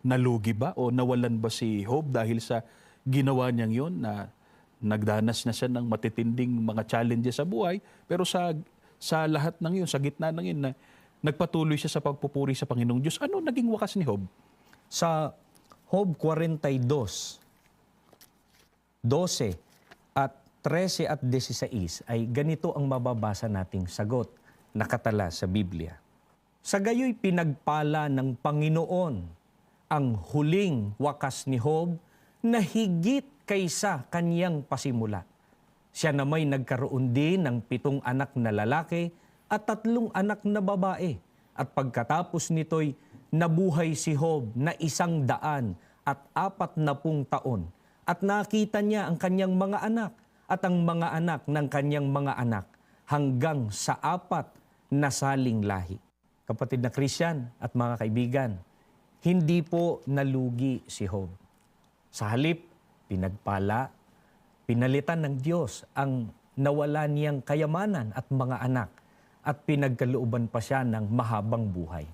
nalugi ba o nawalan ba si Job dahil sa ginawa niyang yon na nagdanas na siya ng matitinding mga challenges sa buhay, pero sa lahat ng yun, sa gitna ng yun, na nagpatuloy siya sa pagpupuri sa Panginoong Diyos. Ano naging wakas ni Job? Sa Job 42, 12 at 13 at 16 ay ganito ang mababasa nating sagot nakatala sa Biblia. Sa gayoy pinagpala ng Panginoon ang huling wakas ni Job na higit kaysa kaniyang pasimula. Siya na may nagkaroon din ng 7 anak na lalaki at 3 anak na babae. At pagkatapos nito'y nabuhay si Job na 140 taon. At nakita niya ang kanyang mga anak at ang mga anak ng kanyang mga anak hanggang sa 4 na saling lahi. Kapatid na Christian at mga kaibigan, hindi po nalugi si Job. Sa halip, pinagpala, pinalitan ng Diyos ang nawala niyang kayamanan at mga anak at pinagkalooban pa siya ng mahabang buhay.